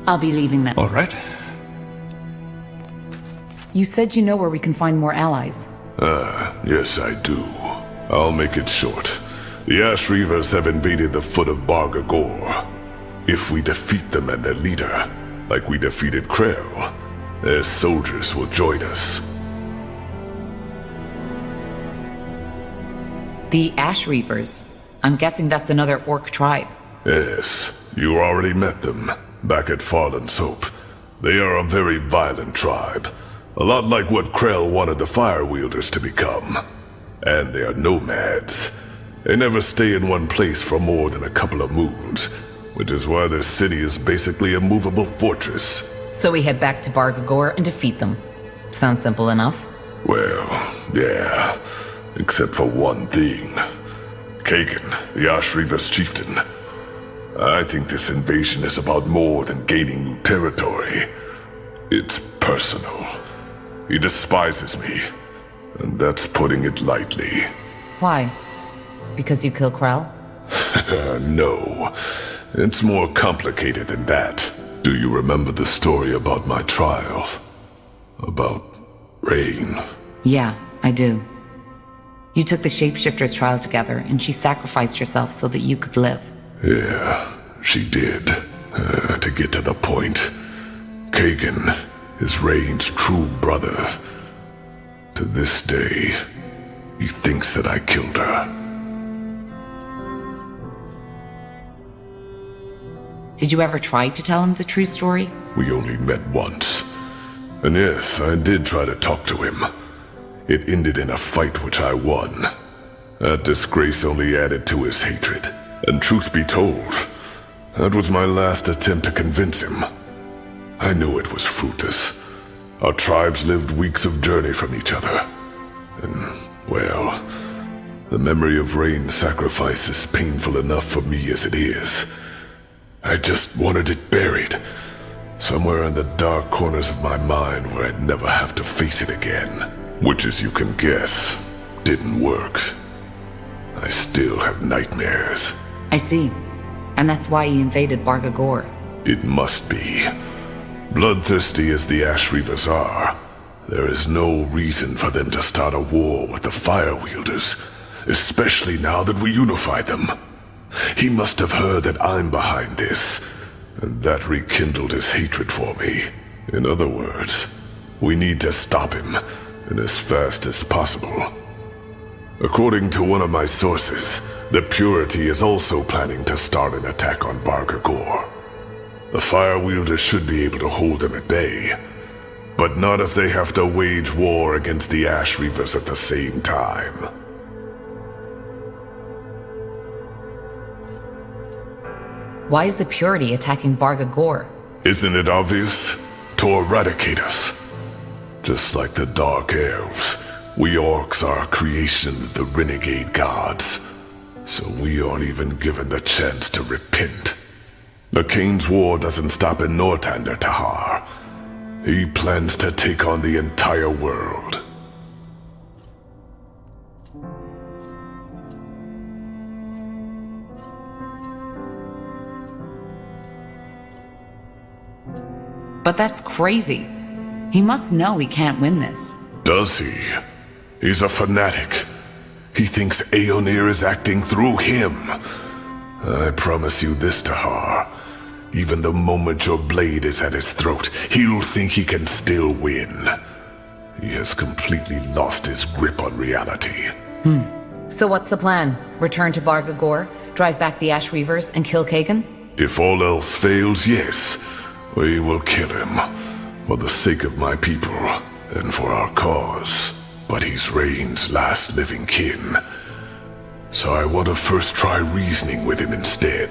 I'll be leaving now. All right. You said you know where we can find more allies. Yes, I do. I'll make it short. The Äshyrivers have invaded the foot of Barga Gor. If we defeat them and their leader, like we defeated Krell, their soldiers will join us. The Äshyrivers. I'm guessing that's another orc tribe. Yes, you already met them, back at Farland's Hope. They are a very violent tribe. A lot like what Krell wanted the Fire Wielders to become. And they are nomads. They never stay in one place for more than a couple of moons, which is why their city is basically a movable fortress. So we head back to Bargagor and defeat them. Sounds simple enough. Well, yeah. Except for one thing. Kagan, the Äshyrivers chieftain. I think this invasion is about more than gaining new territory. It's personal. He despises me, and that's putting it lightly. Why? Because you kill Krell? No, it's more complicated than that. Do you remember the story about my trial? About Rain? Yeah, I do. You took the shapeshifter's trial together, and she sacrificed herself so that you could live. Yeah, she did. To get to the point, Kagan is Rain's true brother. To this day, he thinks that I killed her. Did you ever try to tell him the true story? We only met once. And yes, I did try to talk to him. It ended in a fight which I won. That disgrace only added to his hatred. And truth be told, that was my last attempt to convince him. I knew it was fruitless. Our tribes lived weeks of journey from each other. And, well, the memory of Rain's sacrifice is painful enough for me as it is. I just wanted it buried, somewhere in the dark corners of my mind where I'd never have to face it again. Which, as you can guess, didn't work. I still have nightmares. I see. And that's why he invaded Bargagor. It must be. Bloodthirsty as the Äshyrivers are, there is no reason for them to start a war with the Fire Wielders, especially now that we unify them. He must have heard that I'm behind this, and that rekindled his hatred for me. In other words, we need to stop him, and as fast as possible. According to one of my sources, the Purity is also planning to start an attack on Bargagor. The Fire Wielders should be able to hold them at bay, but not if they have to wage war against the Äshyrivers at the same time. Why is the Purity attacking Bargagor? Isn't it obvious? To eradicate us. Just like the Dark Elves, we Orcs are a creation of the renegade gods, so we aren't even given the chance to repent. The Kane's war doesn't stop in Northander, Tahar. He plans to take on the entire world. But that's crazy. He must know he can't win this. Does he? He's a fanatic. He thinks Aeonir is acting through him. I promise you this, Tahar. Even the moment your blade is at his throat, he'll think he can still win. He has completely lost his grip on reality. So what's the plan? Return to Bargagor, drive back the Äshyrivers, and kill Kagan? If all else fails, yes. We will kill him. For the sake of my people, and for our cause. But he's Rain's last living kin. So I want to first try reasoning with him instead.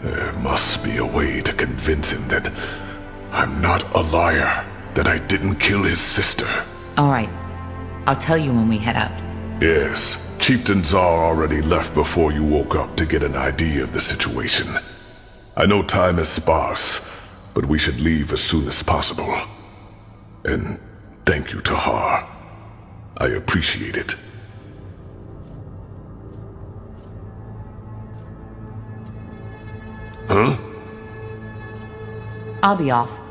There must be a way to convince him that I'm not a liar, that I didn't kill his sister. All right. I'll tell you when we head out. Yes, Chieftain Czar already left before you woke up to get an idea of the situation. I know time is sparse, but we should leave as soon as possible. And thank you, Tahar. I appreciate it. Huh? I'll be off.